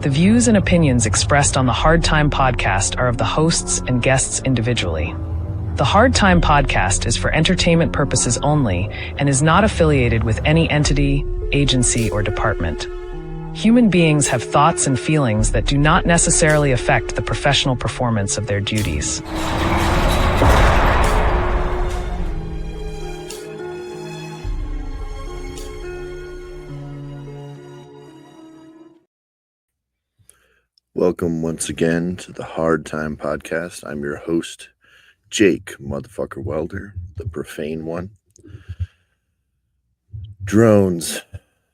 The views and opinions expressed on the Hard Time Podcast are of the hosts and guests individually. The Hard Time Podcast is for entertainment purposes only and is not affiliated with any entity, agency, or department. Human beings have thoughts and feelings that do not necessarily affect the professional performance of their duties. Welcome once again to the Hard Time Podcast. I'm your host, Jake, motherfucker welder, the profane one. Drones.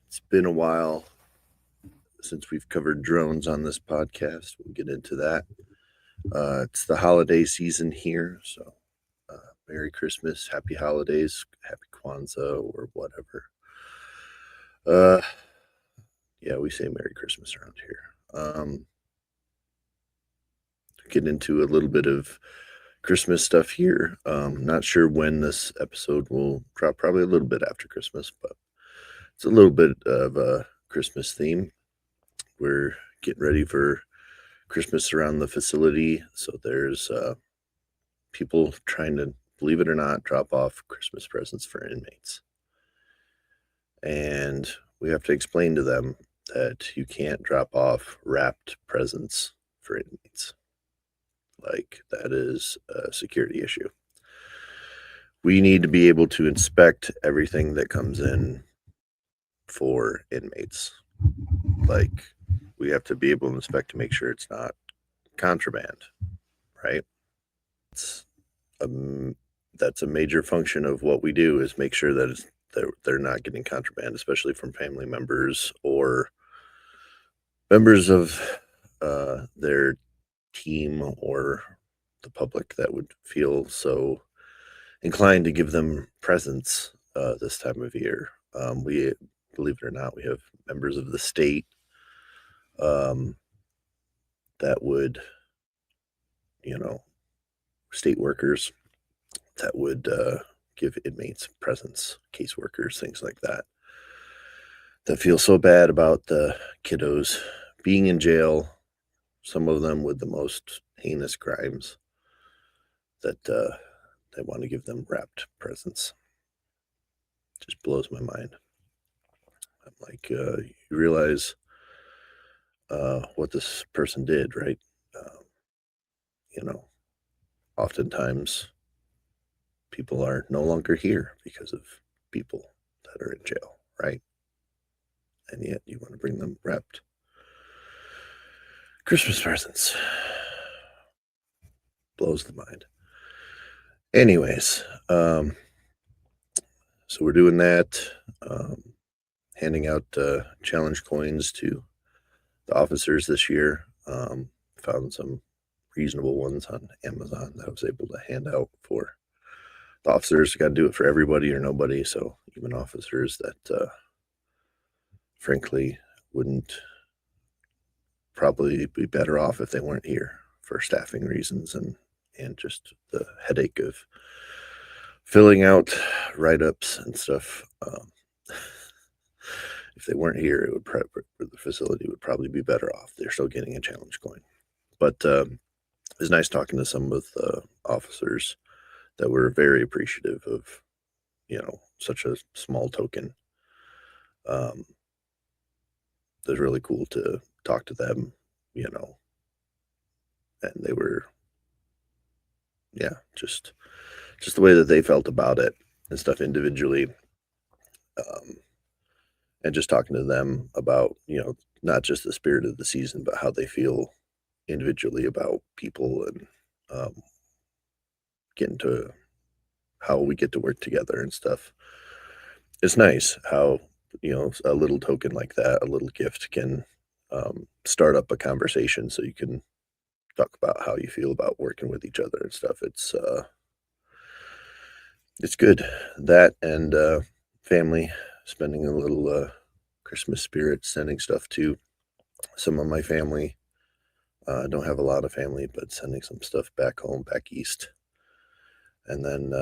It's been a while since we've covered drones on this podcast. We'll get into that. It's the holiday season here, so Merry Christmas, Happy Holidays, Happy Kwanzaa, or whatever. Yeah, we say Merry Christmas around here. Get into a little bit of Christmas stuff here. Not sure when this episode will drop, probably a little bit after Christmas, but it's a little bit of a Christmas theme. We're getting ready for Christmas around the facility, so there's people trying to, believe it or not, drop off Christmas presents for inmates. And we have to explain to them that you can't drop off wrapped presents for inmates. Like, that is a security issue. We need to be able to inspect everything that comes in for inmates. Like, we have to be able to inspect to make sure it's not contraband, right? That's a major function of what we do, is make sure that they're not getting contraband, especially from family members or members of their team or the public that would feel so inclined to give them presents this time of year. We, believe it or not, we have members of the state that would, state workers that would give inmates presents, caseworkers, things like that feel so bad about the kiddos being in jail, some of them with the most heinous crimes, that they want to give them wrapped presents. Just blows my mind. I'm like, you realize what this person did, right? Oftentimes people are no longer here because of people that are in jail, right? And yet you want to bring them wrapped Christmas presents. Blows the mind. Anyways, so we're doing that, handing out challenge coins to the officers this year. Found some reasonable ones on Amazon that I was able to hand out for the officers. Got to do it for everybody or nobody, so even officers that frankly wouldn't probably be better off if they weren't here for staffing reasons and just the headache of filling out write-ups and stuff. If they weren't here, it would the facility would probably be better off. They're still getting a challenge coin. But it was nice talking to some of the officers that were very appreciative of, such a small token. It was really cool to talk to them, and they were, just the way that they felt about it and stuff individually. And just talking to them about, not just the spirit of the season, but how they feel individually about people and getting to how we get to work together and stuff. It's nice how, a little token like that, a little gift can start up a conversation so you can talk about how you feel about working with each other and stuff. It's good. That and family, spending a little Christmas spirit, sending stuff to some of my family. I don't have a lot of family, but sending some stuff back home, back east. And then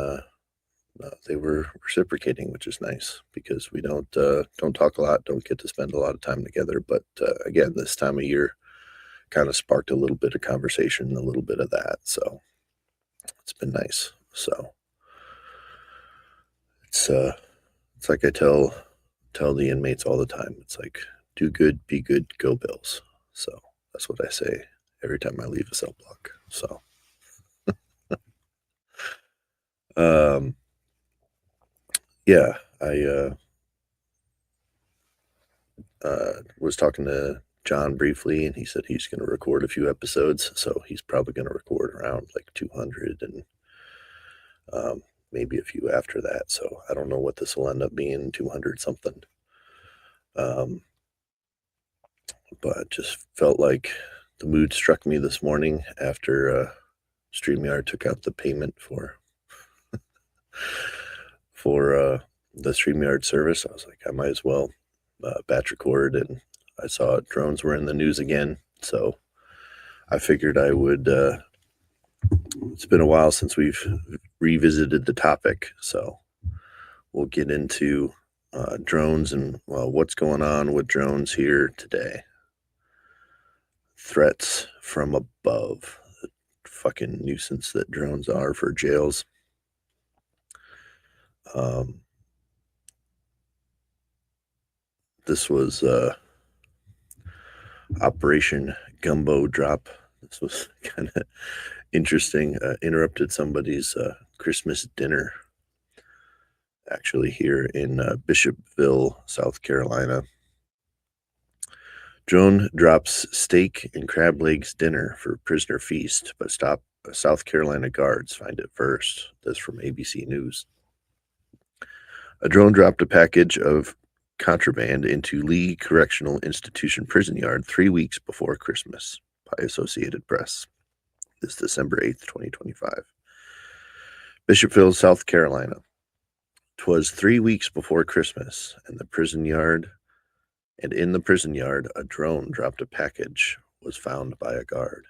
they were reciprocating, which is nice because we don't talk a lot, don't get to spend a lot of time together. But again, this time of year, kind of sparked a little bit of conversation, a little bit of that. So it's been nice. So it's like I tell the inmates all the time. It's like, do good, be good, go Bills. So that's what I say every time I leave a cell block. So yeah, I was talking to John briefly, and he said he's going to record a few episodes. So he's probably going to record around like 200 and maybe a few after that. So I don't know what this will end up being, 200 something. But just felt like the mood struck me this morning after StreamYard took out the payment for the StreamYard service. I was like, I might as well batch record, and I saw drones were in the news again, so I figured I would. It's been a while since we've revisited the topic, so we'll get into drones and what's going on with drones here today. Threats from above, the fucking nuisance that drones are for jails. This was Operation Gumbo Drop. This was kind of interesting. Interrupted somebody's Christmas dinner, actually, here in Bishopville, South Carolina. Drone drops steak and crab legs dinner for prisoner feast, but South Carolina guards find it first. That's from ABC News. A drone dropped a package of contraband into Lee Correctional Institution prison yard 3 weeks before Christmas, by Associated Press. This December 8th, 2025. Bishopville, South Carolina. 'Twas 3 weeks before Christmas, and in the prison yard, a drone dropped a package was found by a guard.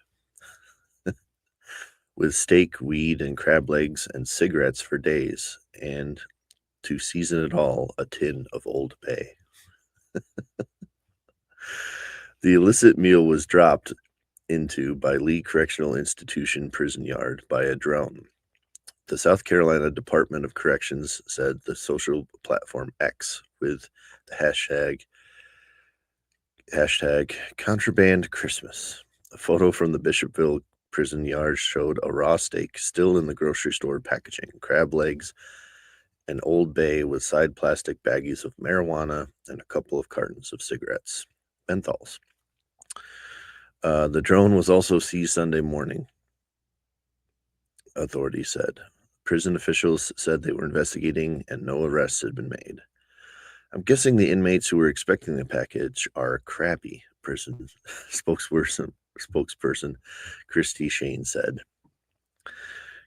With steak, weed, and crab legs and cigarettes for days, and to season it all, a tin of Old Bay. The illicit meal was dropped into by Lee Correctional Institution prison yard by a drone. The South Carolina Department of Corrections said the social platform X with the hashtag contraband Christmas. A photo from the Bishopville prison yard showed a raw steak still in the grocery store packaging, crab legs, an Old Bay with side plastic baggies of marijuana, and a couple of cartons of cigarettes, menthols. The drone was also seized Sunday morning, authorities said. Prison officials said they were investigating and no arrests had been made. I'm guessing the inmates who were expecting the package are crabby, prison spokesperson Christy Shane said.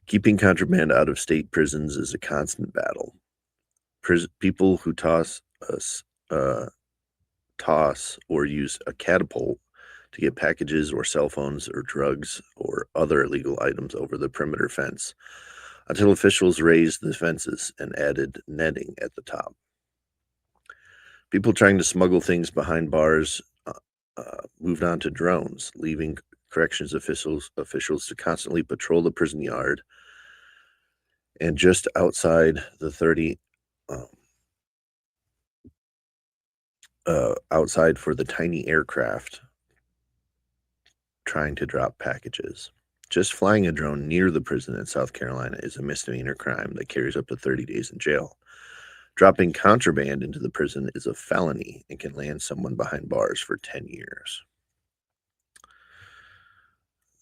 Keeping contraband out of state prisons is a constant battle. People who toss or use a catapult to get packages or cell phones or drugs or other illegal items over the perimeter fence, until officials raised the fences and added netting at the top. People trying to smuggle things behind bars moved on to drones, leaving corrections officials to constantly patrol the prison yard and just outside the 30 outside for the tiny aircraft trying to drop packages. Just flying a drone near the prison in South Carolina is a misdemeanor crime that carries up to 30 days in jail. Dropping contraband into the prison is a felony and can land someone behind bars for 10 years.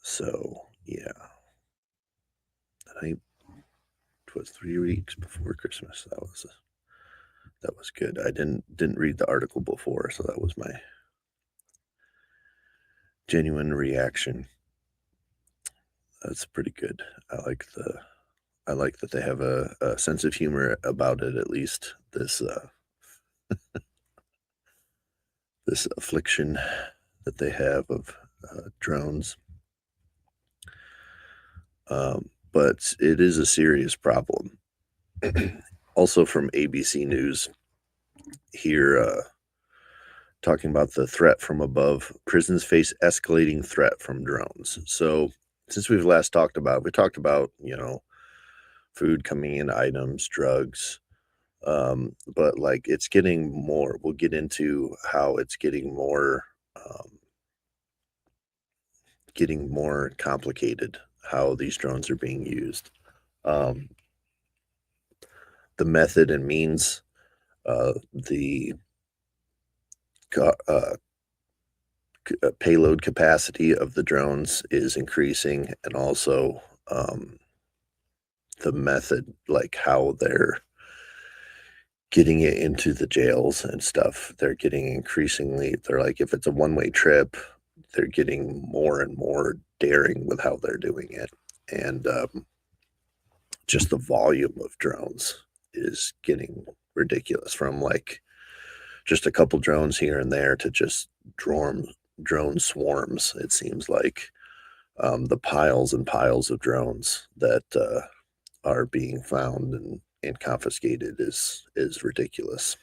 So, yeah. It was 3 weeks before Christmas. That was good. I didn't read the article before, so that was my genuine reaction. That's pretty good. I like that they have a sense of humor about it, at least. This this affliction that they have of drones. But it is a serious problem. Also from ABC News here, talking about the threat from above. Prisons face escalating threat from drones. So since we've last talked about, we talked about, food coming in, items, drugs, but like it's getting more. We'll get into how it's getting more complicated, how these drones are being used. Um, the method and means, the payload capacity of the drones is increasing, and also the method, like how they're getting it into the jails and stuff. They're like, if it's a one-way trip, they're getting more and more daring with how they're doing it. And just the volume of drones is getting ridiculous, from like just a couple drones here and there to just drone swarms. It seems like the piles and piles of drones that are being found and confiscated is ridiculous.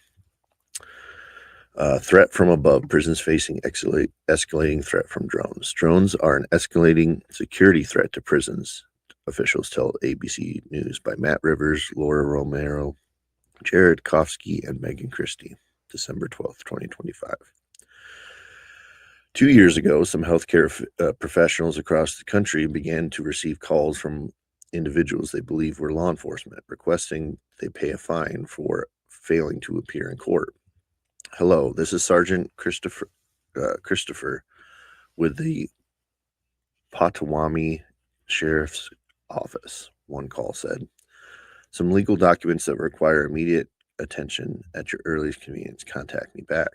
Threat from above. Prisons facing escalating threat from drones. Drones are an escalating security threat to prisons, officials tell ABC News, by Matt Rivers, Laura Romero, Jared Kofsky, and Megan Christie, December 12th, 2025. 2 years ago, some healthcare professionals across the country began to receive calls from individuals they believe were law enforcement, requesting they pay a fine for failing to appear in court. Hello, this is Sergeant Christopher with the Potawatomi Sheriff's Office, one call said. Some legal documents that require immediate attention at your earliest convenience. Contact me back.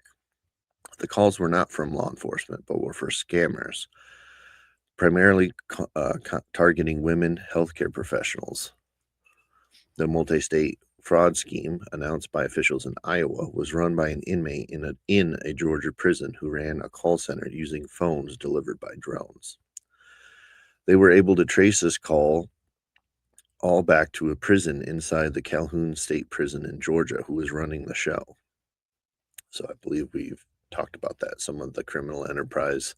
The calls were not from law enforcement, but were for scammers, primarily targeting women healthcare professionals. The multi-state fraud scheme, announced by officials in Iowa, was run by an inmate in a Georgia prison who ran a call center using phones delivered by drones. They were able to trace this call all back to a prison inside the Calhoun State Prison in Georgia who was running the show. So I believe we've talked about that, some of the criminal enterprise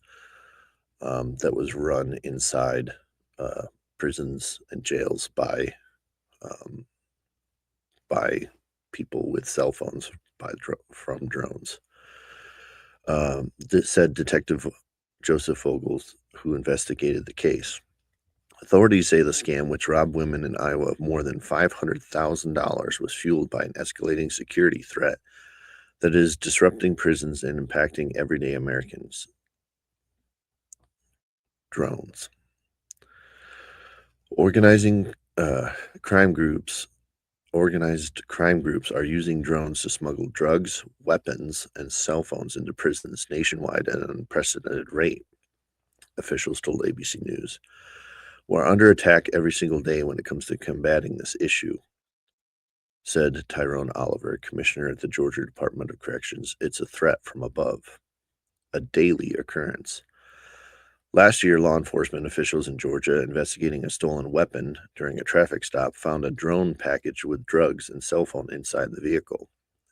that was run inside prisons and jails by people with cell phones from drones. This said Detective Joseph Vogels, who investigated the case. Authorities say the scam, which robbed women in Iowa of more than $500,000, was fueled by an escalating security threat that is disrupting prisons and impacting everyday Americans. Drones. Organized crime groups are using drones to smuggle drugs, weapons, and cell phones into prisons nationwide at an unprecedented rate, officials told ABC News. We're under attack every single day when it comes to combating this issue, said Tyrone Oliver, commissioner at the Georgia Department of Corrections. It's a threat from above, a daily occurrence. Last year, law enforcement officials in Georgia investigating a stolen weapon during a traffic stop found a drone package with drugs and cell phone inside the vehicle.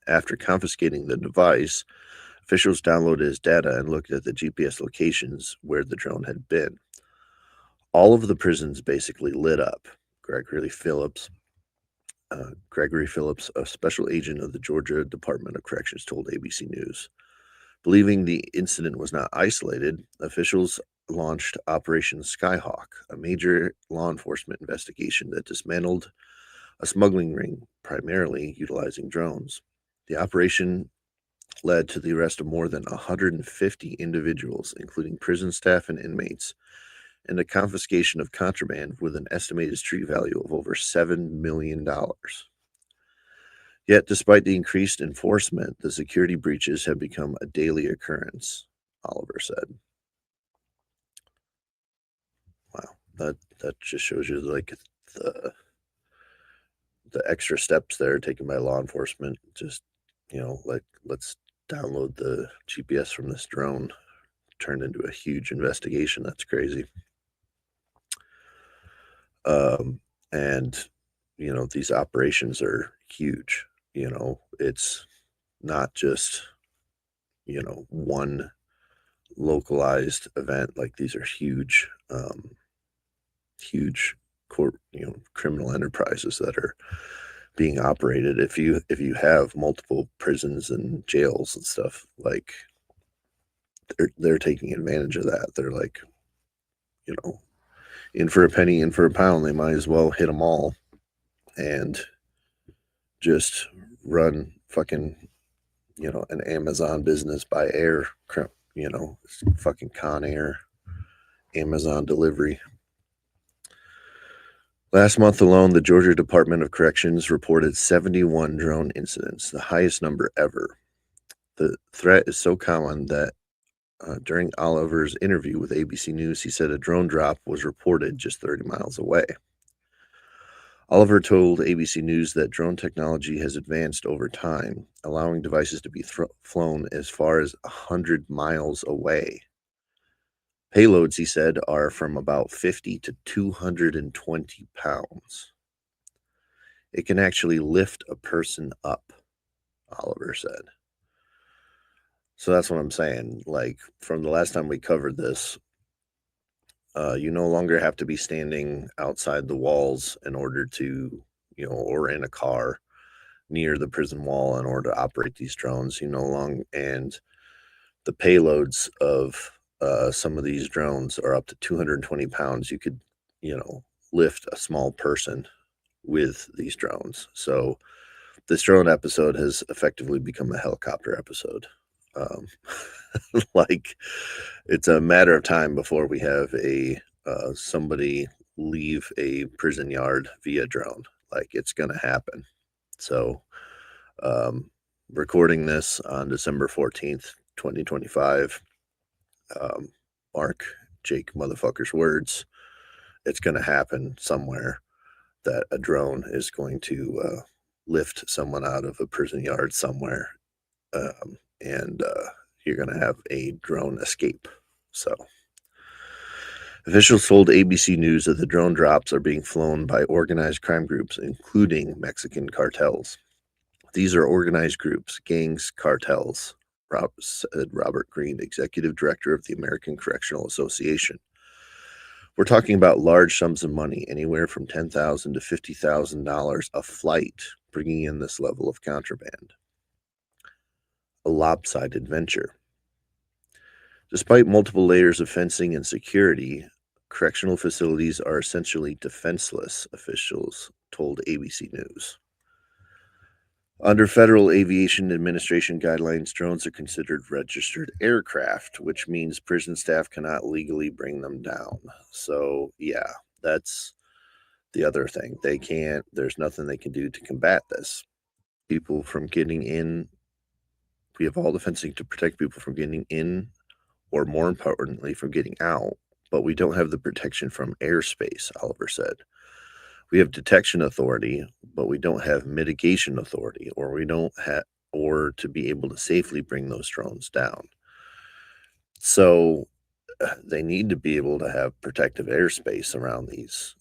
After confiscating the device, officials downloaded his data and looked at the GPS locations where the drone had been. All of the prisons basically lit up. Gregory Phillips, a special agent of the Georgia Department of Corrections, told ABC News. Believing the incident was not isolated, officials launched Operation Skyhawk, a major law enforcement investigation that dismantled a smuggling ring, primarily utilizing drones. The operation led to the arrest of more than 150 individuals, including prison staff and inmates, and the confiscation of contraband with an estimated street value of over $7 million. Yet, despite the increased enforcement, the security breaches have become a daily occurrence, Oliver said. Wow, that just shows you like the extra steps there taken by law enforcement. Just, like, let's download the GPS from this drone. Turned into a huge investigation. That's crazy. And these operations are huge. It's not just one localized event. Like, these are huge, huge criminal enterprises that are being operated. If you have multiple prisons and jails and stuff, like, they're taking advantage of that. They're like, in for a penny, in for a pound. They might as well hit them all and just run fucking an Amazon business by air, fucking Con Air, Amazon delivery. Last month alone, the Georgia Department of Corrections reported 71 drone incidents, the highest number ever. The threat is so common that during Oliver's interview with ABC News, he said a drone drop was reported just 30 miles away. Oliver told ABC News that drone technology has advanced over time, allowing devices to be flown as far as 100 miles away. Payloads, he said, are from about 50 to 220 pounds. It can actually lift a person up, Oliver said. So that's what I'm saying. Like, from the last time we covered this, you no longer have to be standing outside the walls in order to, or in a car near the prison wall in order to operate these drones. And the payloads of some of these drones are up to 220 pounds. You could, lift a small person with these drones. So this drone episode has effectively become a helicopter episode. Like, it's a matter of time before we have somebody leave a prison yard via drone. Like, it's going to happen. So, recording this on December 14th, 2025, mark Jake motherfucker's words. It's going to happen somewhere that a drone is going to lift someone out of a prison yard somewhere. And you're going to have a drone escape. So, officials told ABC News that the drone drops are being flown by organized crime groups, including Mexican cartels. These are organized groups, gangs, cartels, said Robert Green, executive director of the American Correctional Association. We're talking about large sums of money, anywhere from $10,000 to $50,000 a flight, bringing in this level of contraband. A lopsided venture. Despite multiple layers of fencing and security, correctional facilities are essentially defenseless, officials told ABC News. Under Federal Aviation Administration guidelines, drones are considered registered aircraft, which means prison staff cannot legally bring them down. So, yeah, that's the other thing. There's nothing they can do to combat this. People from getting in, we have all the fencing to protect people from getting in, or more importantly, from getting out, but we don't have the protection from airspace, Oliver said. We have detection authority, but we don't have mitigation authority, or to be able to safely bring those drones down. So they need to be able to have protective airspace around these,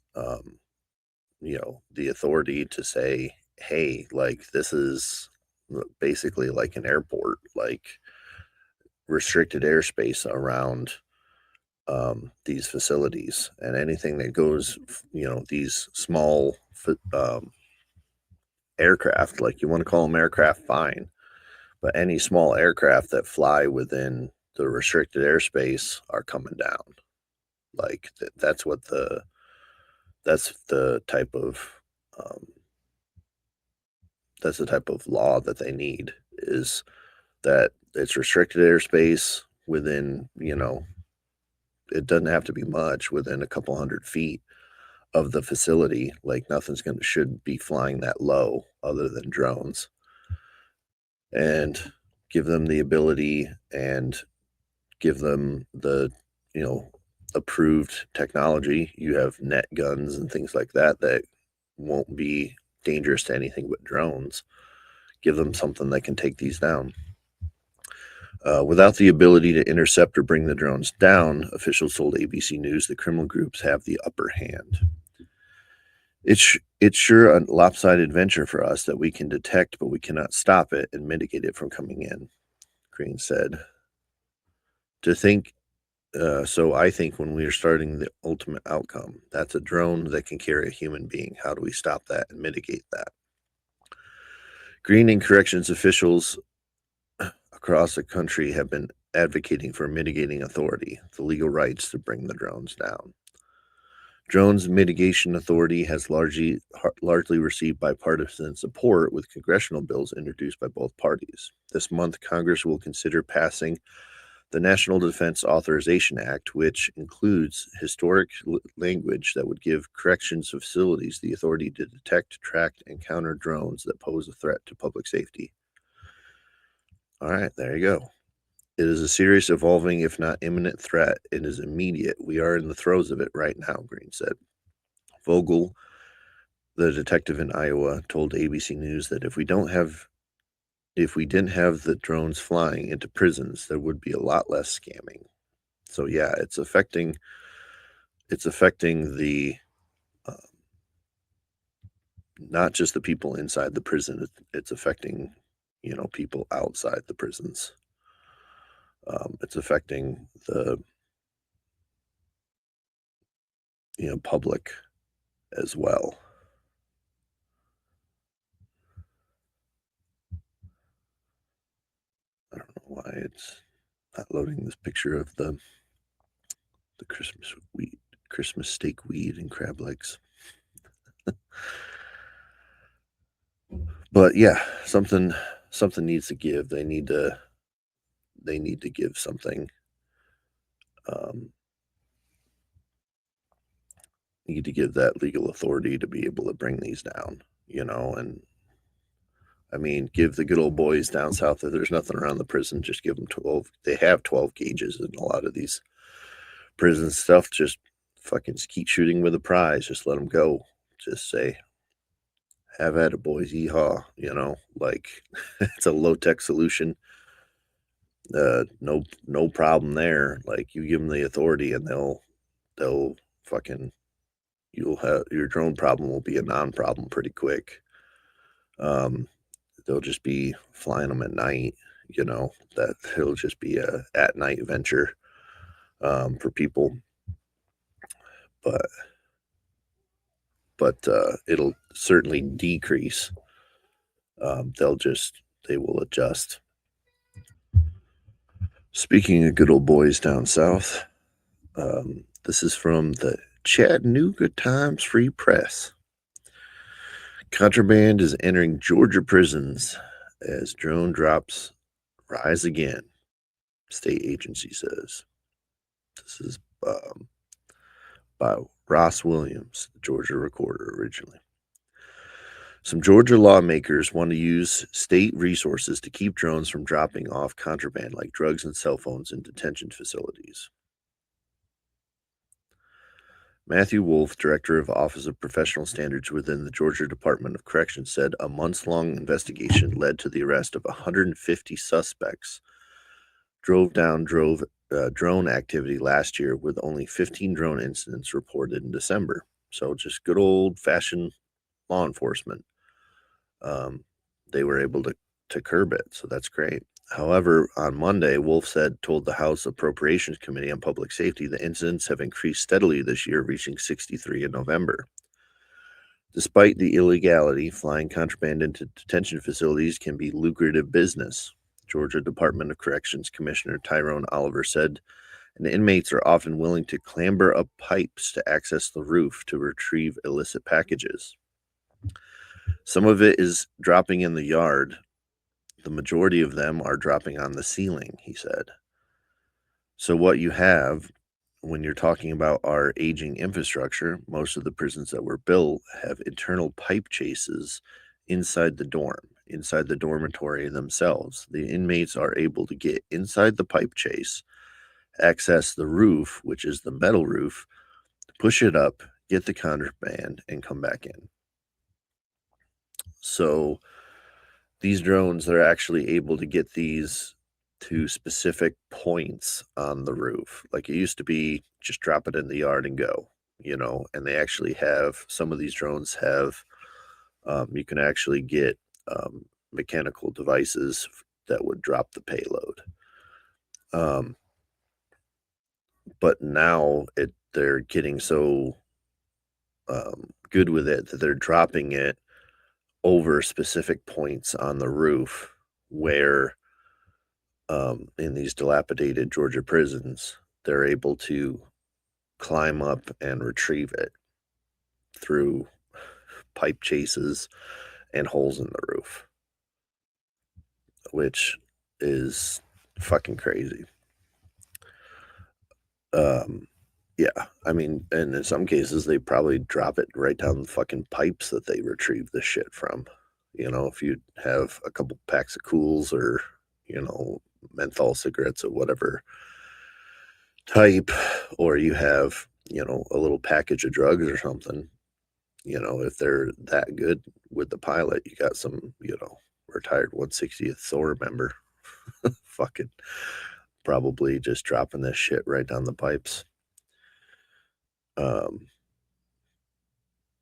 the authority to say, hey, like, this is basically like an airport, like restricted airspace around these facilities, and anything that goes, these small aircraft, like, you want to call them aircraft, fine, but any small aircraft that fly within the restricted airspace are coming down. Like, that's the type of law that they need, is that it's restricted airspace within, it doesn't have to be much, within a couple 100 feet of the facility. Like, nothing's should be flying that low other than drones, and give them the ability and give them the, approved technology. You have net guns and things like that won't be dangerous to anything but drones. Give them something that can take these down. Without the ability to intercept or bring the drones down, officials told ABC News the criminal groups have the upper hand. It's sure a lopsided venture for us that we can detect, but we cannot stop it and mitigate it from coming in, Green said. So I think when we are starting the ultimate outcome, that's a drone that can carry a human being. How do we stop that and mitigate that? Green and corrections officials across the country have been advocating for mitigating authority, the legal rights to bring the drones down. Drones Mitigation Authority has largely received bipartisan support with congressional bills introduced by both parties. This month, Congress will consider passing the National Defense Authorization Act, which includes historic language that would give corrections facilities the authority to detect, track, and counter drones that pose a threat to public safety. All right, there you go. It is a serious, evolving, if not imminent threat. It is immediate. We are in the throes of it right now, Green said. Vogel, the detective in Iowa, told ABC News that if we didn't have the drones flying into prisons, there would be a lot less scamming. So yeah, it's affecting the not just the people inside the prison. It's affecting people outside the prisons. It's affecting the public as well. I don't know why it's not loading this picture of the Christmas steak weed and crab legs. But yeah, something needs to give. They need to give something. Need to give that legal authority to be able to bring these down, and I mean, give the good old boys down south that there's nothing around the prison. Just give them 12. They have 12 gauges in a lot of these prison stuff. Just fucking keep shooting with a prize. Just let them go. Just say, have at it, boys. Yeehaw. Like it's a low tech solution. No problem there. Like you give them the authority and they'll fucking, you'll have your drone problem will be a non-problem pretty quick. They'll just be flying them at night, that it'll just be a at night venture for people. But it'll certainly decrease. They will adjust. Speaking of good old boys down south, this is from the Chattanooga Times Free Press. Contraband is entering Georgia prisons as drone drops rise again, state agency says. This is by Ross Williams, the Georgia Recorder originally. Some Georgia lawmakers want to use state resources to keep drones from dropping off contraband like drugs and cell phones in detention facilities. Matthew Wolf, director of Office of Professional Standards within the Georgia Department of Corrections, said a months-long investigation led to the arrest of 150 suspects. Drone activity last year with only 15 drone incidents reported in December. So just good old-fashioned law enforcement. They were able to curb it, so that's great. However, on Monday, Wolf told the House Appropriations Committee on Public Safety that incidents have increased steadily this year, reaching 63 in November. Despite the illegality, flying contraband into detention facilities can be lucrative business. Georgia Department of Corrections Commissioner Tyrone Oliver said, and inmates are often willing to clamber up pipes to access the roof to retrieve illicit packages. Some of it is dropping in the yard. The majority of them are dropping on the ceiling, he said. So what you have when you're talking about our aging infrastructure, most of the prisons that were built have internal pipe chases inside the dormitory themselves. The inmates are able to get inside the pipe chase, access the roof, which is the metal roof, push it up, get the contraband, and come back in. So these drones, they're actually able to get these to specific points on the roof. Like it used to be just drop it in the yard and go, and they actually have, some of these drones have, you can actually get mechanical devices that would drop the payload. But now they're getting so good with it that they're dropping it over specific points on the roof where in these dilapidated Georgia prisons, they're able to climb up and retrieve it through pipe chases and holes in the roof, which is fucking crazy. Yeah, I mean, and in some cases, they probably drop it right down the fucking pipes that they retrieve the shit from. You know, if you have a couple packs of Cools or, you know, menthol cigarettes or whatever type, or you have, you know, a little package of drugs or something, you know, if they're that good with the pilot, you got some, you know, retired 160th SOAR member fucking probably just dropping this shit right down the pipes.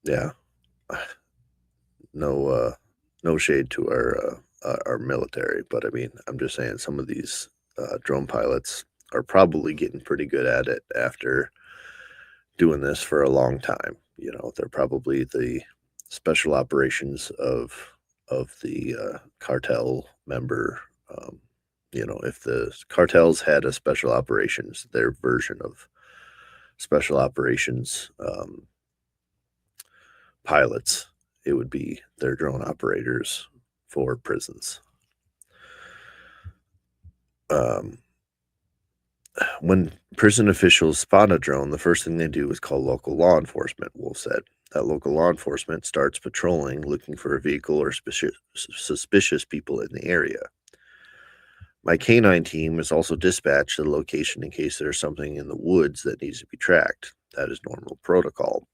Yeah, no shade to our military, but I mean, I'm just saying some of these drone pilots are probably getting pretty good at it after doing this for a long time. You know, they're probably the special operations of the cartel member. You know, if the cartels had a special operations, their version of special operations pilots, it would be their drone operators for prisons. When prison officials spot a drone, the first thing they do is call local law enforcement, Wolf said. That local law enforcement starts patrolling, looking for a vehicle or suspicious people in the area. My canine team is also dispatched to the location in case there's something in the woods that needs to be tracked. That is normal protocol.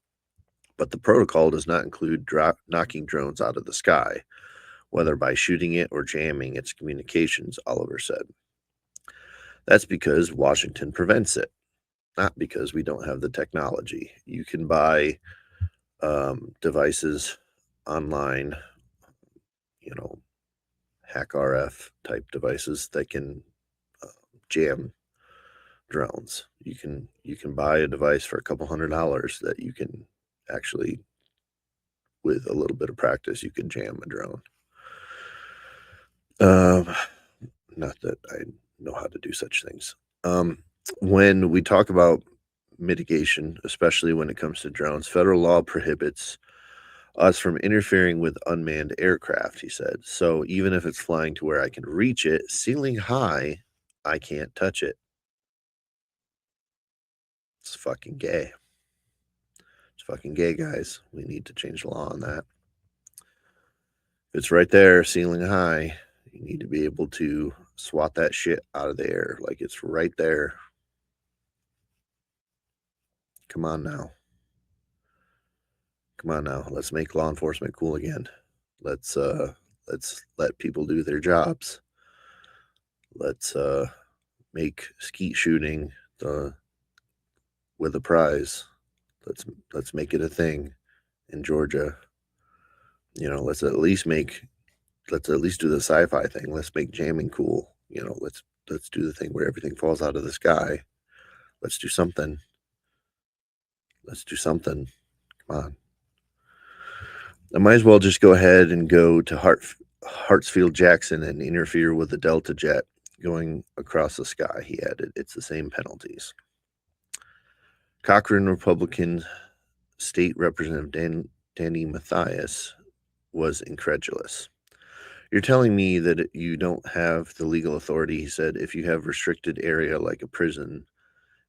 But the protocol does not include knocking drones out of the sky, whether by shooting it or jamming its communications, Oliver said. That's because Washington prevents it, not because we don't have the technology. You can buy devices online, you know, hack RF type devices that can jam drones. You can buy a device for a couple $100 that you can actually, with a little bit of practice, you can jam a drone. Not that I know how to do such things. When we talk about mitigation, especially when it comes to drones, federal law prohibits us from interfering with unmanned aircraft, he said. So even if it's flying to where I can reach it, ceiling high, I can't touch it. It's fucking gay. It's fucking gay, guys. We need to change the law on that. If it's right there, ceiling high, you need to be able to swat that shit out of the air. Like it's right there. Come on now. Come on now. Let's make law enforcement cool again. Let's let people do their jobs. Let's make skeet shooting with a prize. Let's make it a thing in Georgia. You know, let's at least do the sci-fi thing. Let's make jamming cool. You know, let's do the thing where everything falls out of the sky. Let's do something. Let's do something. Come on. I might as well just go ahead and go to Hartsfield Jackson and interfere with the Delta jet going across the sky, he added. It's the same penalties. Cochrane Republican State Representative Danny Mathias was incredulous. You're telling me that you don't have the legal authority, he said, if you have restricted area like a prison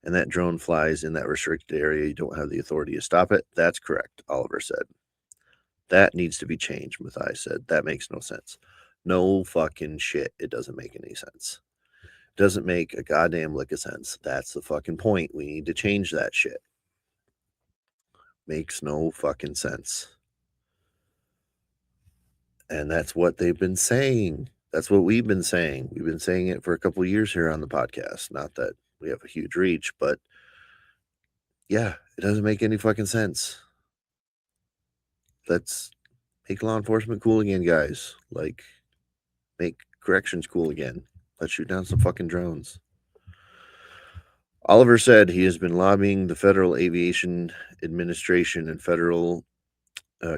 and that drone flies in that restricted area, you don't have the authority to stop it? That's correct, Oliver said. That needs to be changed, Mathias said. That makes no sense. No fucking shit. It doesn't make any sense. It doesn't make a goddamn lick of sense. That's the fucking point. We need to change that shit. Makes no fucking sense. And that's what they've been saying. That's what we've been saying. We've been saying it for a couple of years here on the podcast. Not that we have a huge reach, but yeah, it doesn't make any fucking sense. Let's make law enforcement cool again, guys. Like, make correction's cool again. Let's shoot down some fucking drones. Oliver said he has been lobbying the Federal Aviation Administration and Federal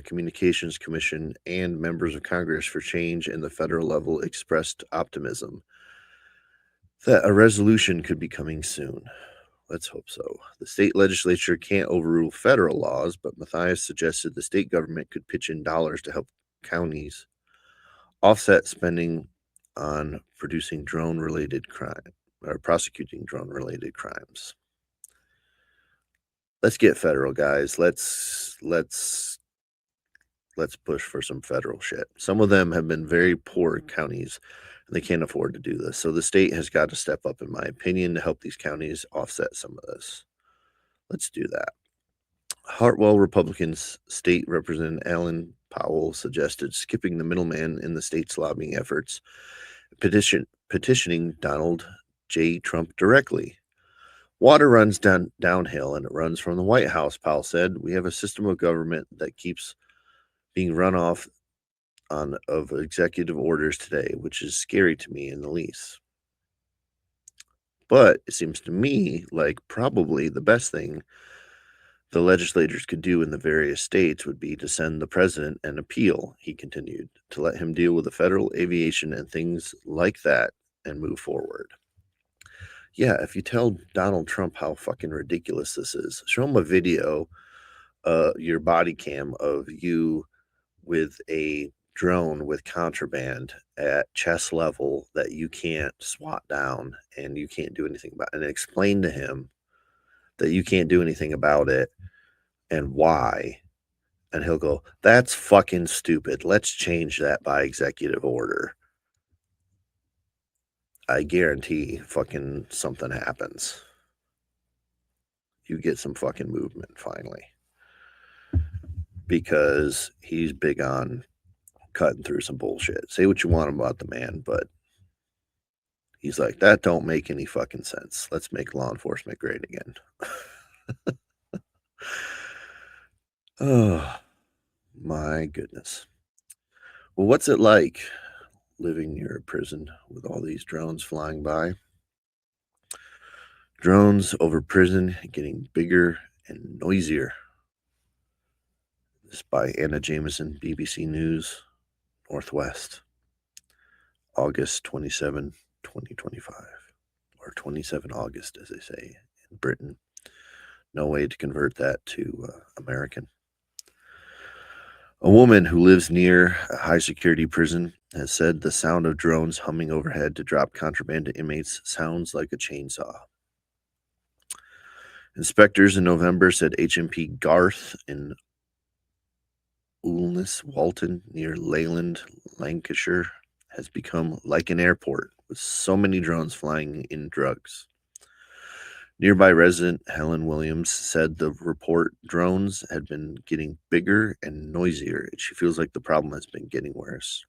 Communications Commission and members of Congress for change, and the federal level expressed optimism that a resolution could be coming soon. Let's hope so. The state legislature can't overrule federal laws, but Mathias suggested the state government could pitch in dollars to help counties offset spending on producing drone-related crime or prosecuting drone-related crimes. Let's get federal, guys. Let's push for some federal shit. Some of them have been very poor counties, and they can't afford to do this. So the state has got to step up, in my opinion, to help these counties offset some of this. Let's do that. Hartwell Republicans State Representative Alan Powell suggested skipping the middleman in the state's lobbying efforts, petitioning Donald J. Trump directly. Water runs downhill, and it runs from the White House, Powell said. We have a system of government that keeps being run off of executive orders today, which is scary to me in the least. But it seems to me like probably the best thing the legislators could do in the various states would be to send the president an appeal, he continued, to let him deal with the federal aviation and things like that and move forward. Yeah, if you tell Donald Trump how fucking ridiculous this is, show him a video, your body cam of you with a drone with contraband at chest level that you can't swat down and you can't do anything about it, and explain to him that you can't do anything about it and why. And he'll go, that's fucking stupid. Let's change that by executive order. I guarantee fucking something happens. You get some fucking movement finally. Because he's big on cutting through some bullshit. Say what you want about the man, but he's like, that don't make any fucking sense. Let's make law enforcement great again. Oh, my goodness. Well, what's it like living near a prison with all these drones flying by? Drones over prison getting bigger and noisier. This by Anna Jameson, BBC News, Northwest, August 27, 2025, or 27 August, as they say in Britain. No way to convert that to American. A woman who lives near a high-security prison has said the sound of drones humming overhead to drop contraband to inmates sounds like a chainsaw. Inspectors in November said HMP Garth in Oulness Walton near Leyland, Lancashire, has become like an airport with so many drones flying in drugs. Nearby resident Helen Williams said the report drones had been getting bigger and noisier, and she feels like the problem has been getting worse.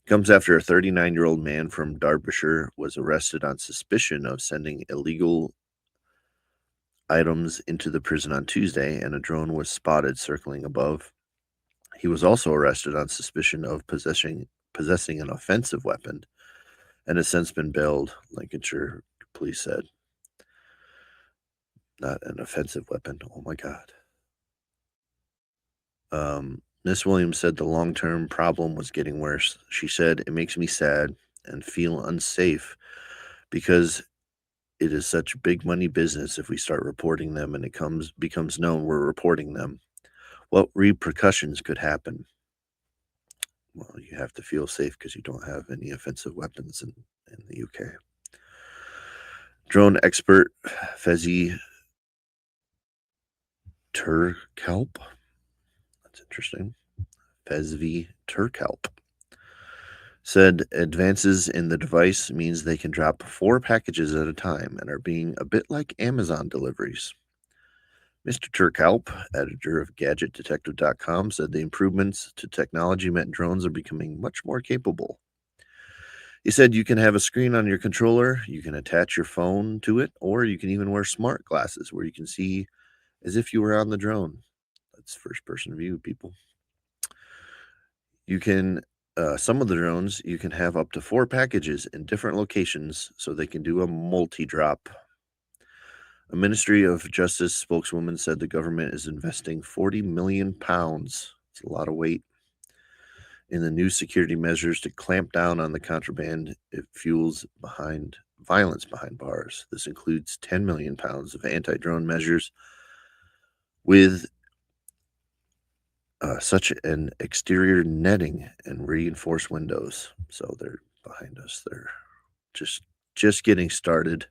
It comes after a 39-year-old man from Derbyshire was arrested on suspicion of sending illegal items into the prison on Tuesday, and a drone was spotted circling above. He was also arrested on suspicion of possessing an offensive weapon and has since been bailed, Lancashire police said. Not an offensive weapon. Oh my God. Miss Williams said the long-term problem was getting worse. She said, it makes me sad and feel unsafe because it is such big money business if we start reporting them and it becomes known we're reporting them. What repercussions could happen? Well, you have to feel safe because you don't have any offensive weapons in the UK. Drone expert Fezi Turkalp. That's interesting. Fezvi Turkalp said advances in the device means they can drop 4 packages at a time and are being a bit like Amazon deliveries. Mr. Turkalp, editor of GadgetDetective.com, said the improvements to technology meant drones are becoming much more capable. He said you can have a screen on your controller, you can attach your phone to it, or you can even wear smart glasses where you can see as if you were on the drone. That's first-person view, people. You can some of the drones, you can have up to 4 packages in different locations so they can do a multi-drop. A Ministry of Justice spokeswoman said the government is investing £40 million. It's a lot of weight in the new security measures to clamp down on the contraband it fuels behind violence behind bars. This includes £10 million of anti-drone measures with such an exterior netting and reinforced windows. So they're behind us. They're just getting started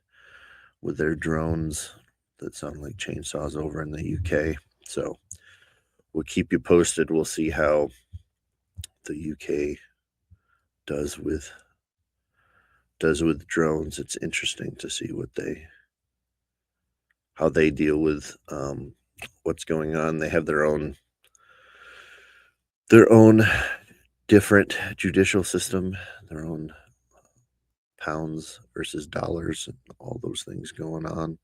with their drones that sound like chainsaws over in the UK. So we'll keep you posted. We'll see how the UK does with drones. It's interesting to see how they deal with what's going on. They have their own different judicial system, their own pounds versus dollars, and all those things going on.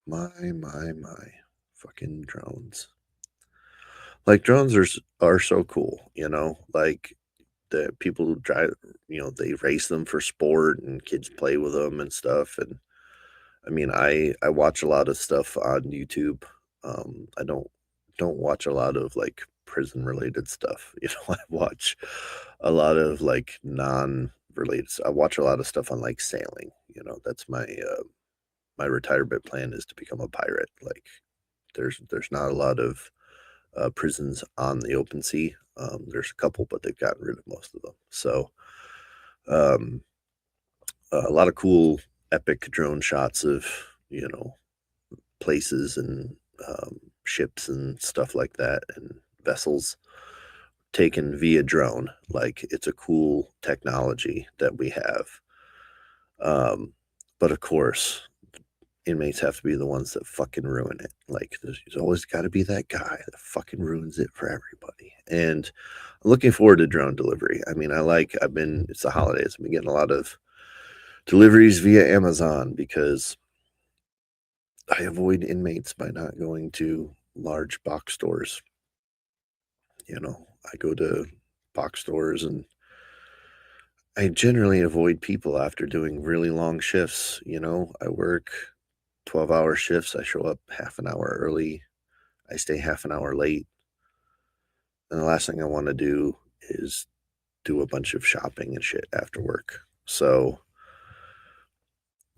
My fucking drones. Like, drones are so cool, like the people who drive, they race them for sport and kids play with them and stuff. And I mean, I watch a lot of stuff on YouTube. I don't watch a lot of like prison related stuff. I watch a lot of like non-related. I watch a lot of stuff on like sailing. That's my retirement plan is to become a pirate. Like, there's not a lot of prisons on the open sea. There's a couple, but they've gotten rid of most of them. So, a lot of cool, epic drone shots of places and ships and stuff like that, and vessels taken via drone. Like, it's a cool technology that we have. But of course, inmates have to be the ones that fucking ruin it. Like, there's always got to be that guy that fucking ruins it for everybody. And I'm looking forward to drone delivery. I mean, it's the holidays. I've been getting a lot of deliveries via Amazon because I avoid inmates by not going to large box stores. I go to box stores, and I generally avoid people after doing really long shifts. I work 12-hour shifts. I show up half an hour early. I stay half an hour late. And the last thing I want to do is do a bunch of shopping and shit after work. So,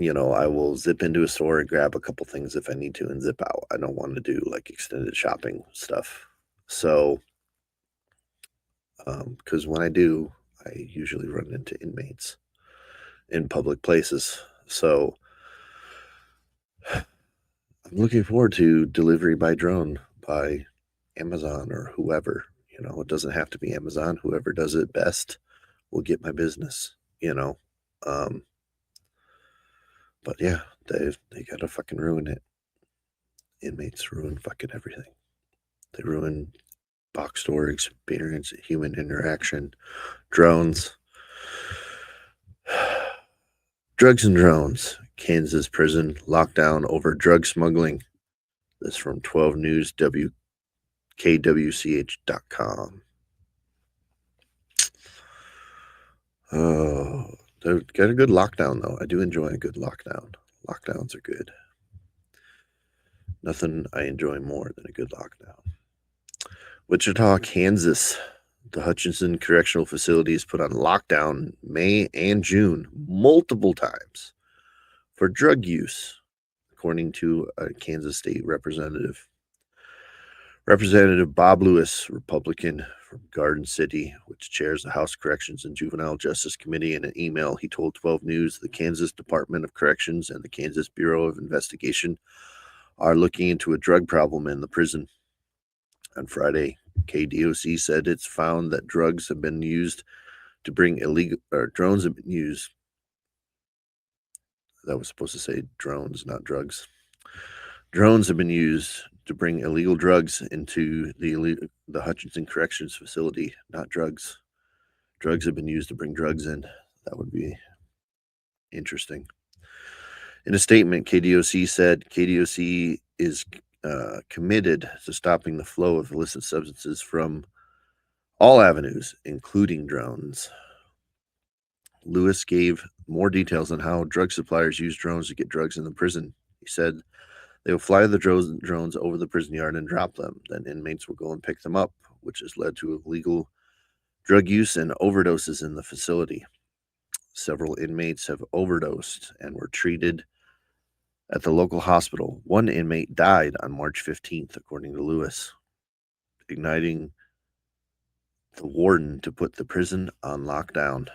I will zip into a store and grab a couple things if I need to and zip out. I don't want to do like extended shopping stuff. So, because when I do, I usually run into inmates in public places. So I'm looking forward to delivery by drone by Amazon or whoever. It doesn't have to be Amazon. Whoever does it best will get my business. But yeah, they gotta fucking ruin it. Inmates ruin fucking everything. They ruin box store experience, human interaction, drones. Drugs and drones. Kansas prison lockdown over drug smuggling. This from 12 News KWCH.com. Oh, they've got a good lockdown, though. I do enjoy a good lockdown. Lockdowns are good. Nothing I enjoy more than a good lockdown. Wichita, Kansas. The Hutchinson Correctional Facility is put on lockdown May and June multiple times for drug use, according to a Kansas state representative. Representative Bob Lewis, Republican from Garden City, which chairs the House Corrections and Juvenile Justice Committee, in an email he told 12 News the Kansas Department of Corrections and the Kansas Bureau of Investigation are looking into a drug problem in the prison. On Friday, KDOC said it's found that drones have been used to bring illegal drones have been used. That was supposed to say drones, not drugs. Drones have been used to bring illegal drugs into the Hutchinson Corrections Facility, not drugs. Drugs have been used to bring drugs in. That would be interesting. In a statement, KDOC said KDOC is committed to stopping the flow of illicit substances from all avenues, including drones. Lewis gave more details on how drug suppliers use drones to get drugs in the prison. He said they will fly the drones over the prison yard and drop them. Then inmates will go and pick them up, which has led to illegal drug use and overdoses in the facility. Several inmates have overdosed and were treated at the local hospital. One inmate died on March 15th, according to Lewis, igniting the warden to put the prison on lockdown.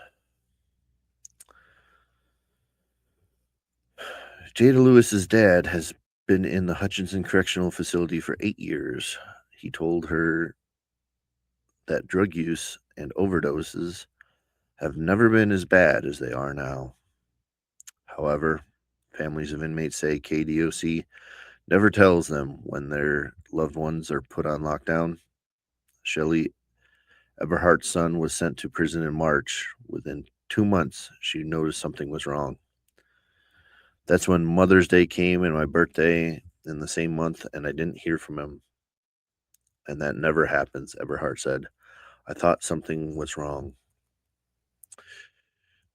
Jada Lewis's dad has been in the Hutchinson Correctional Facility for 8 years. He told her that drug use and overdoses have never been as bad as they are now. However, families of inmates say KDOC never tells them when their loved ones are put on lockdown. Shelley Eberhardt's son was sent to prison in March. Within 2 months, she noticed something was wrong. That's when Mother's Day came and my birthday in the same month, and I didn't hear from him. And that never happens, Eberhardt said. I thought something was wrong.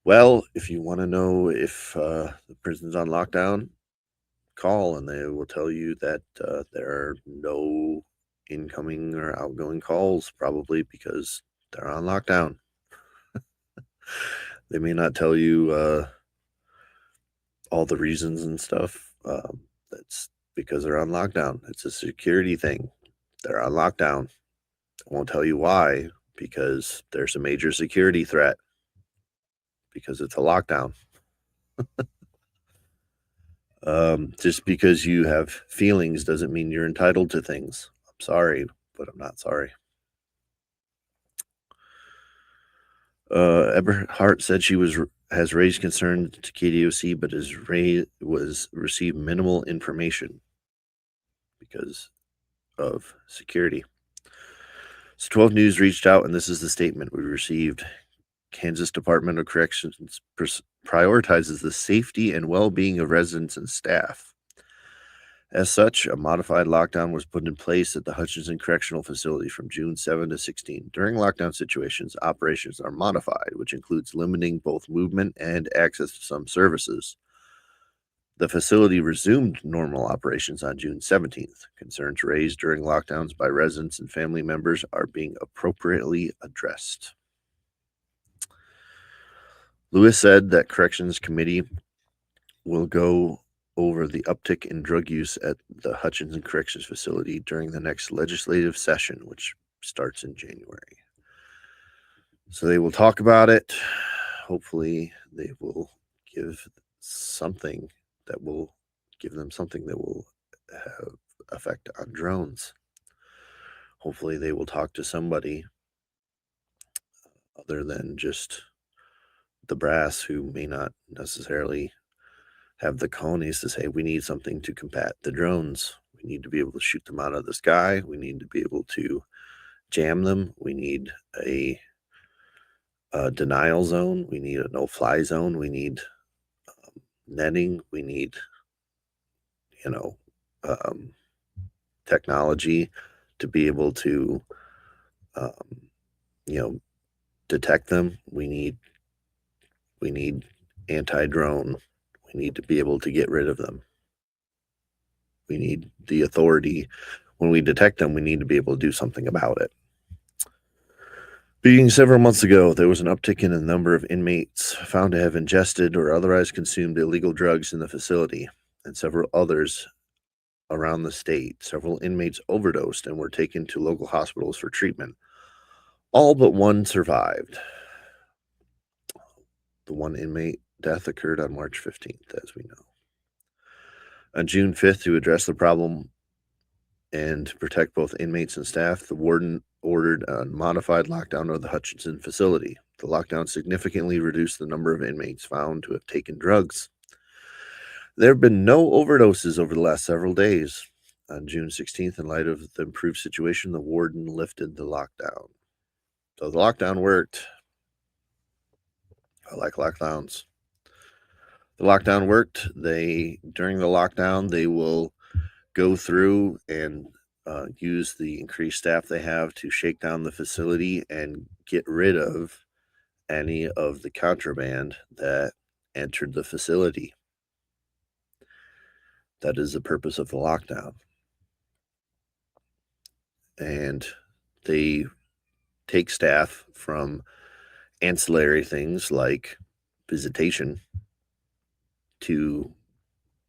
Well, if you want to know if the prison's on lockdown, call and they will tell you that there are no incoming or outgoing calls, probably because they're on lockdown. They may not tell you all the reasons and stuff. That's because they're on lockdown. It's a security thing. They're on lockdown. I won't tell you why, because there's a major security threat, because it's a lockdown. Just because you have feelings doesn't mean you're entitled to things. I'm sorry, but I'm not sorry. Eberhardt said she has raised concern to KDOC, but was received minimal information because of security. So 12 News reached out, and this is the statement we received. Kansas Department of Corrections prioritizes the safety and well-being of residents and staff. As such, a modified lockdown was put in place at the Hutchinson Correctional Facility from June 7 to 16. During lockdown situations, operations are modified, which includes limiting both movement and access to some services. The facility resumed normal operations on June 17th. Concerns raised during lockdowns by residents and family members are being appropriately addressed. Lewis said that Corrections Committee will go over the uptick in drug use at the Hutchinson Corrections Facility during the next legislative session, which starts in January. So they will talk about it. Hopefully they will give something that will give them something that will have effect on drones. Hopefully they will talk to somebody other than just the brass, who may not necessarily have the cojones to say, we need something to combat the drones. We need to be able to shoot them out of the sky. We need to be able to jam them. We need a denial zone. We need a no-fly zone. We need netting. We need, technology to be able to, detect them. We need anti-drone. We need to be able to get rid of them. We need the authority. When we detect them, we need to be able to do something about it. Beginning several months ago, there was an uptick in the number of inmates found to have ingested or otherwise consumed illegal drugs in the facility, and several others around the state. Several inmates overdosed and were taken to local hospitals for treatment. All but one survived. The one inmate death occurred on March 15th, as we know. On June 5th, to address the problem and to protect both inmates and staff, the warden ordered a modified lockdown of the Hutchinson facility. The lockdown significantly reduced the number of inmates found to have taken drugs. There have been no overdoses over the last several days. On June 16th, in light of the improved situation, the warden lifted the lockdown. So the lockdown worked. I like lockdowns. The lockdown worked. During the lockdown, they will go through and use the increased staff they have to shake down the facility and get rid of any of the contraband that entered the facility. That is the purpose of the lockdown. And they take staff from ancillary things like visitation to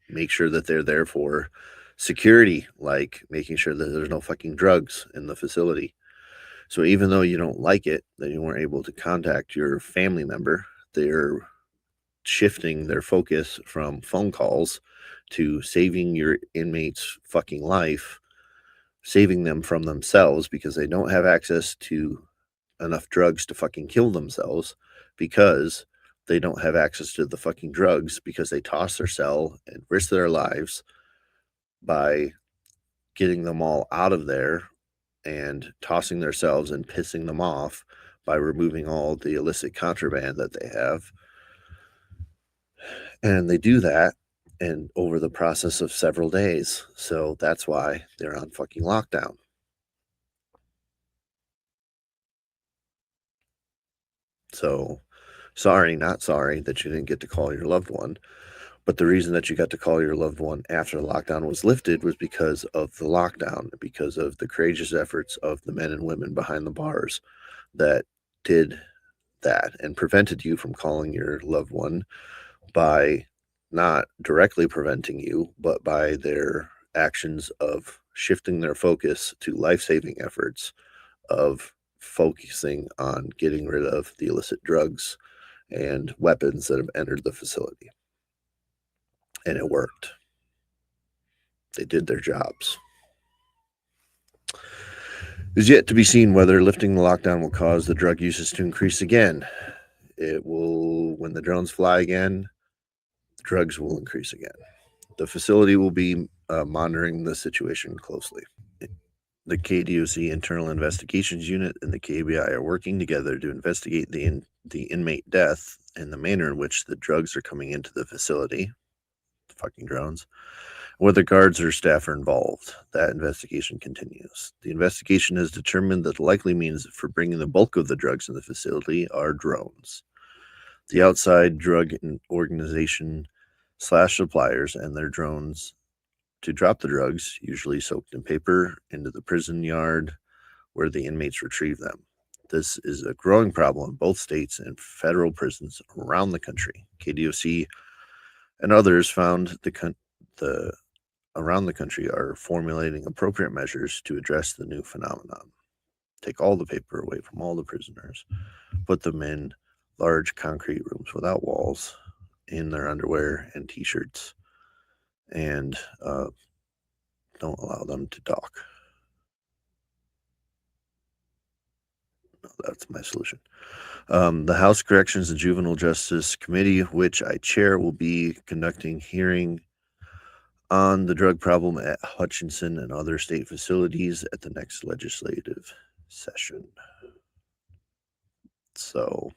make sure that they're there for security, like making sure that there's no fucking drugs in the facility. So even though you don't like it, that you weren't able to contact your family member, they're shifting their focus from phone calls to saving your inmates' fucking life, saving them from themselves because they don't have access to enough drugs to fucking kill themselves, because they don't have access to the fucking drugs because they toss their cell and risk their lives by getting them all out of there and tossing themselves and pissing them off by removing all the illicit contraband that they have. And they do that and over the process of several days. So that's why they're on fucking lockdown. So sorry, not sorry that you didn't get to call your loved one. But the reason that you got to call your loved one after the lockdown was lifted was because of the lockdown, because of the courageous efforts of the men and women behind the bars that did that and prevented you from calling your loved one by not directly preventing you, but by their actions of shifting their focus to life-saving efforts of focusing on getting rid of the illicit drugs and weapons that have entered the facility. And it worked. They did their jobs. It is yet to be seen whether lifting the lockdown will cause the drug uses to increase again. It will, when the drones fly again, the drugs will increase again. The facility will be monitoring the situation closely. The KDOC Internal Investigations Unit and the KBI are working together to investigate the inmate death and the manner in which the drugs are coming into the facility. The fucking drones. Whether guards or staff are involved. That investigation continues. The investigation has determined that the likely means for bringing the bulk of the drugs in the facility are drones. The outside drug organization / suppliers and their drones to drop the drugs, usually soaked in paper, into the prison yard where the inmates retrieve them. This is a growing problem in both states and federal prisons around the country. KDOC and others found around the country are formulating appropriate measures to address the new phenomenon. Take all the paper away from all the prisoners, put them in large concrete rooms without walls, in their underwear and t-shirts, and don't allow them to talk. No, that's my solution. The House Corrections and Juvenile Justice Committee, which I chair, will be conducting hearing on the drug problem at Hutchinson and other state facilities at the next legislative session. So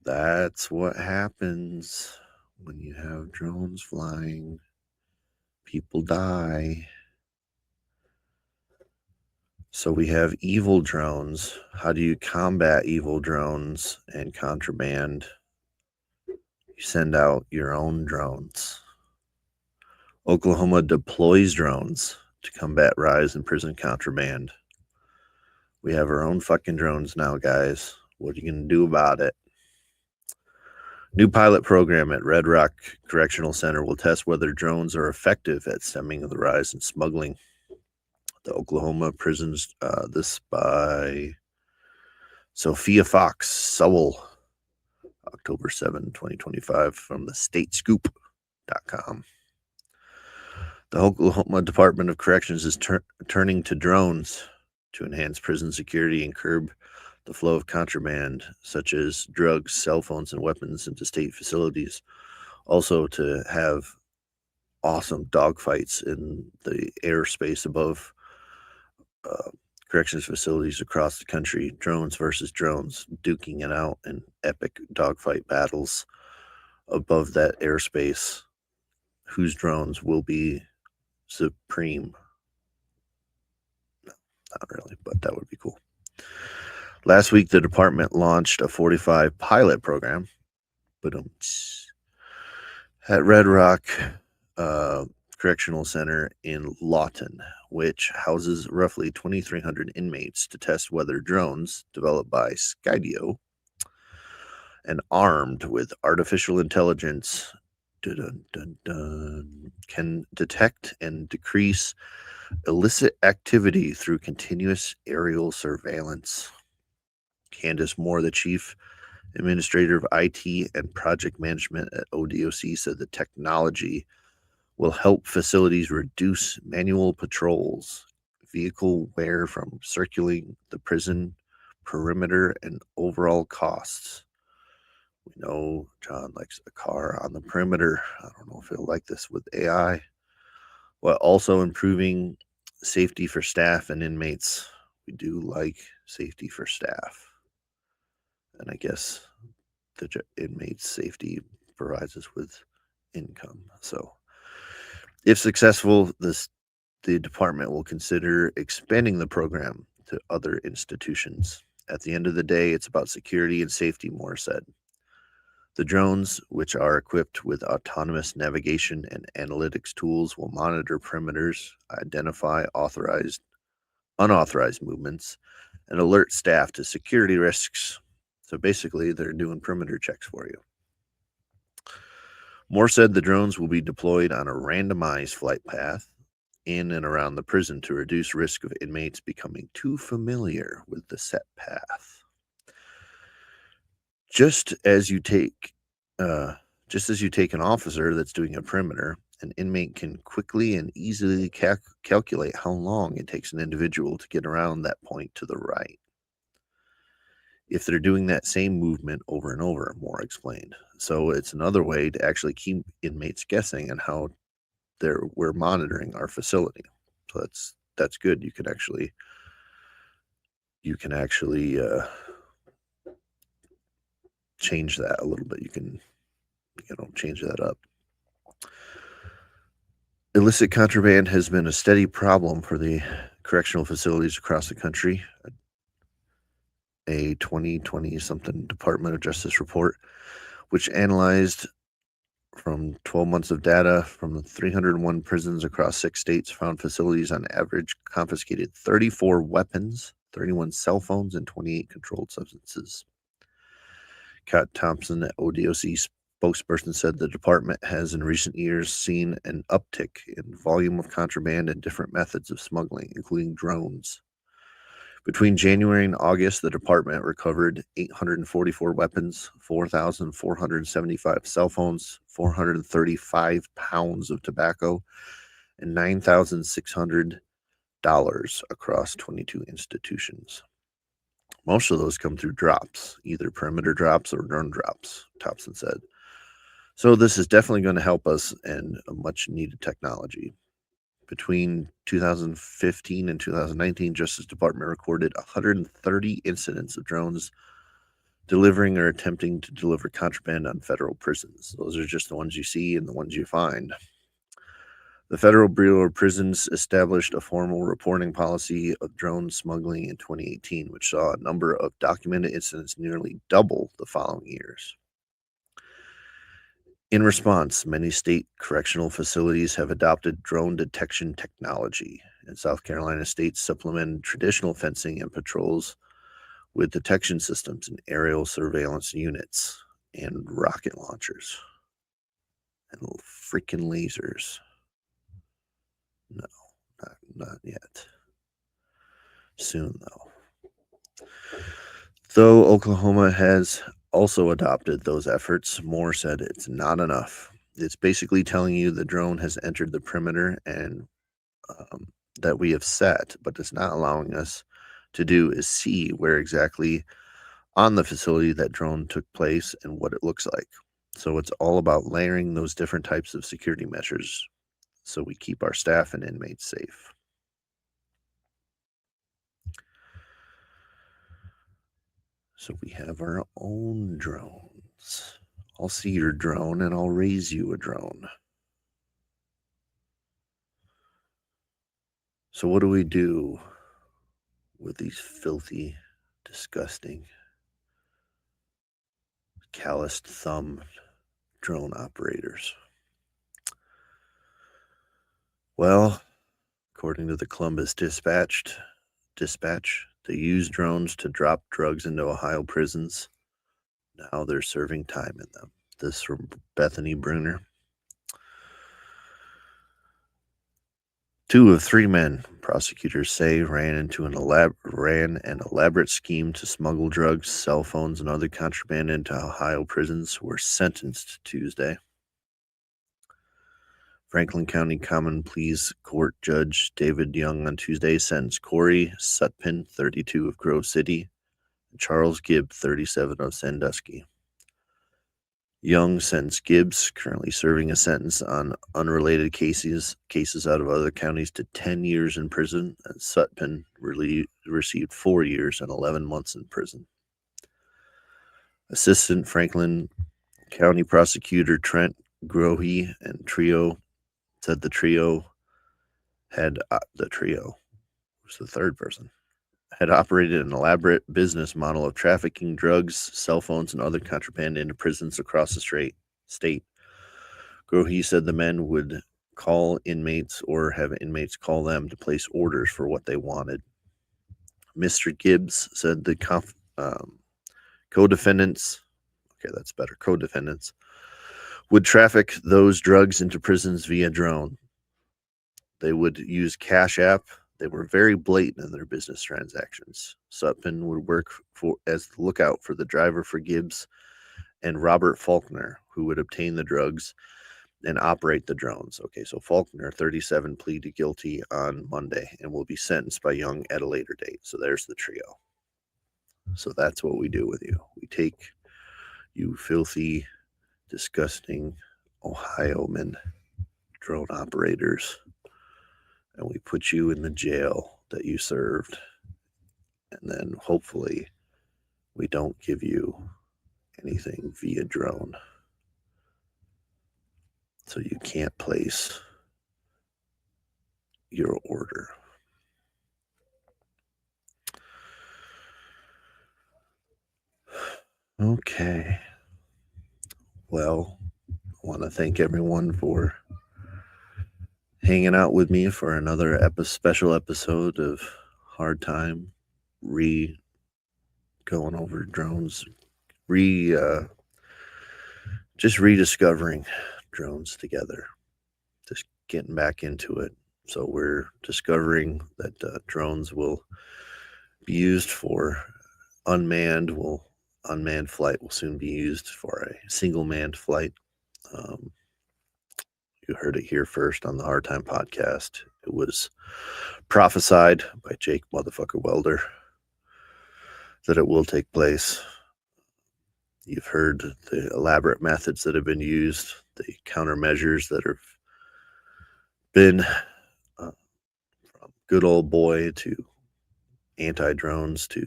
that's what happens when you have drones flying. People die. So we have evil drones. How do you combat evil drones and contraband? You send out your own drones. Oklahoma deploys drones to combat rise in prison contraband. We have our own fucking drones now, guys. What are you going to do about it? New pilot program at Red Rock Correctional Center will test whether drones are effective at stemming the rise in smuggling. The Oklahoma prisons, this by Sophia Fox Sowell, October 7, 2025, from the statescoop.com. The Oklahoma Department of Corrections is turning to drones to enhance prison security and curb the flow of contraband, such as drugs, cell phones, and weapons into state facilities. Also to have awesome dogfights in the airspace above corrections facilities across the country, drones versus drones, duking it out in epic dogfight battles above that airspace. Whose drones will be Supreme. No, not really, but that would be cool. Last week, the department launched a 45 pilot program at Red Rock Correctional Center in Lawton, which houses roughly 2,300 inmates to test whether drones developed by Skydio and armed with artificial intelligence can detect and decrease illicit activity through continuous aerial surveillance. Candace Moore, the chief administrator of IT and project management at ODOC, said the technology will help facilities reduce manual patrols, vehicle wear from circulating the prison perimeter, and overall costs. We know John likes a car on the perimeter. I don't know if he'll like this with AI, while also improving safety for staff and inmates. We do like safety for staff. And I guess the inmates' safety provides us with income. So if successful, the department will consider expanding the program to other institutions. At the end of the day, it's about security and safety, Moore said. The drones, which are equipped with autonomous navigation and analytics tools, will monitor perimeters, identify unauthorized movements, and alert staff to security risks. So basically, they're doing perimeter checks for you. Moore said the drones will be deployed on a randomized flight path in and around the prison to reduce risk of inmates becoming too familiar with the set path. Just as you take an officer that's doing a perimeter, an inmate can quickly and easily calculate how long it takes an individual to get around that point to the right, if they're doing that same movement over and over, Moore explained. So it's another way to actually keep inmates guessing and how we're monitoring our facility. So that's good. You can actually change that a little bit. You can change that up. Illicit contraband has been a steady problem for the correctional facilities across the country. A 2020-something Department of Justice report, which analyzed from 12 months of data from the 301 prisons across 6 states, found facilities on average confiscated 34 weapons, 31 cell phones, and 28 controlled substances. Kat Thompson, at ODOC spokesperson, said the department has in recent years seen an uptick in volume of contraband and different methods of smuggling, including drones. Between January and August, the department recovered 844 weapons, 4,475 cell phones, 435 pounds of tobacco, and $9,600 across 22 institutions. Most of those come through drops, either perimeter drops or drone drops, Thompson said. So this is definitely going to help us and a much needed technology. Between 2015 and 2019, Justice Department recorded 130 incidents of drones delivering or attempting to deliver contraband on federal prisons. Those are just the ones you see and the ones you find. The Federal Bureau of Prisons established a formal reporting policy of drone smuggling in 2018, which saw a number of documented incidents nearly double the following years. In response, many state correctional facilities have adopted drone detection technology. In South Carolina, states supplemented traditional fencing and patrols with detection systems and aerial surveillance units and rocket launchers and freaking lasers. No, not yet. Soon, though. Though Oklahoma has also adopted those efforts, Moore said it's not enough. It's basically telling you the drone has entered the perimeter and that we have set, but it's not allowing us to do is see where exactly on the facility that drone took place and what it looks like. So it's all about layering those different types of security measures so we keep our staff and inmates safe. So we have our own drones. I'll see your drone and I'll raise you a drone. So what do we do with these filthy, disgusting, calloused thumb drone operators? Well, according to the Columbus Dispatch, they use drones to drop drugs into Ohio prisons. Now they're serving time in them. This from Bethany Bruner. 2 of 3 men, prosecutors say, ran an elaborate scheme to smuggle drugs, cell phones, and other contraband into Ohio prisons were sentenced Tuesday. Franklin County Common Pleas Court Judge David Young on Tuesday sentenced Corey Sutpin, 32 of Grove City, and Charles Gibb, 37 of Sandusky. Young sentenced Gibbs, currently serving a sentence on unrelated cases out of other counties, to 10 years in prison, and Sutpin received 4 years and 11 months in prison. Assistant Franklin County Prosecutor Trent Grohe and trio said the trio was the third person, had operated an elaborate business model of trafficking drugs, cell phones, and other contraband into prisons across the state. Grohe said the men would call inmates or have inmates call them to place orders for what they wanted. Mr. Gibbs said the co-defendants would traffic those drugs into prisons via drone. They would use Cash App. They were very blatant in their business transactions. Sutpin would work as the lookout for the driver for Gibbs and Robert Faulkner, who would obtain the drugs and operate the drones. Okay, so Faulkner, 37, pleaded guilty on Monday and will be sentenced by Young at a later date. So there's the trio. So that's what we do with you. We take you filthy, disgusting Ohiomen drone operators, and we put you in the jail that you served. And then hopefully we don't give you anything via drone, so you can't place your order. Okay. Well, I want to thank everyone for hanging out with me for another special episode of Hard Time, going over drones, just rediscovering drones together, just getting back into it. So we're discovering that drones will be used for unmanned flight will soon be used for a single manned flight. You heard it here first on the Hard Time podcast. It was prophesied by Jake motherfucker Welder that it will take place. You've heard the elaborate methods that have been used, the countermeasures that have been from good old boy to anti-drones to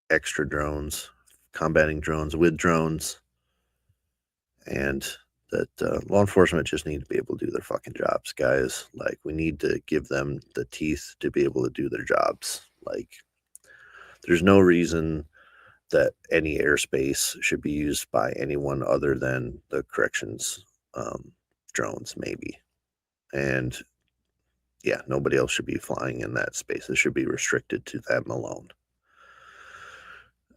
extra drones, combating drones with drones, and that law enforcement just need to be able to do their fucking jobs, guys. Like, we need to give them the teeth to be able to do their jobs. Like, there's no reason that any airspace should be used by anyone other than the corrections drones, maybe. And yeah, nobody else should be flying in that space. It should be restricted to them alone.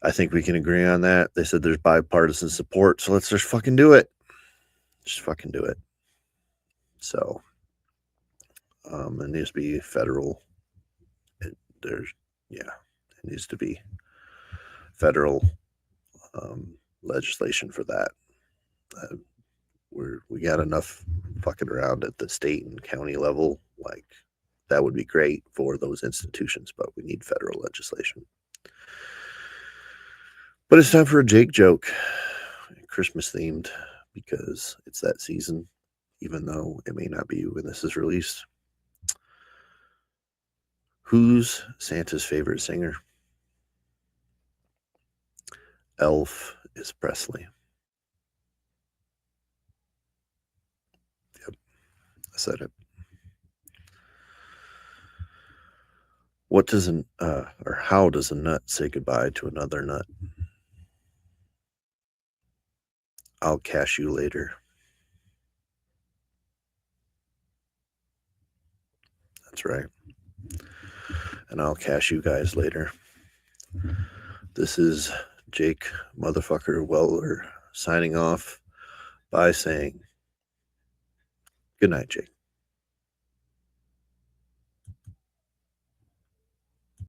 I think we can agree on that. They said there's bipartisan support, so let's just fucking do it. Just fucking do it. So it needs to be federal. It needs to be federal legislation for that. We got enough fucking around at the state and county level. Like, that would be great for those institutions, but we need federal legislation. But it's time for a Jake joke, Christmas themed, because it's that season, even though it may not be when this is released. Who's Santa's favorite singer? Elf is Presley. Yep, I said it. What does or how does a nut say goodbye to another nut? I'll cash you later. That's right. And I'll cash you guys later. This is Jake motherfucker Weller signing off by saying good night, Jake.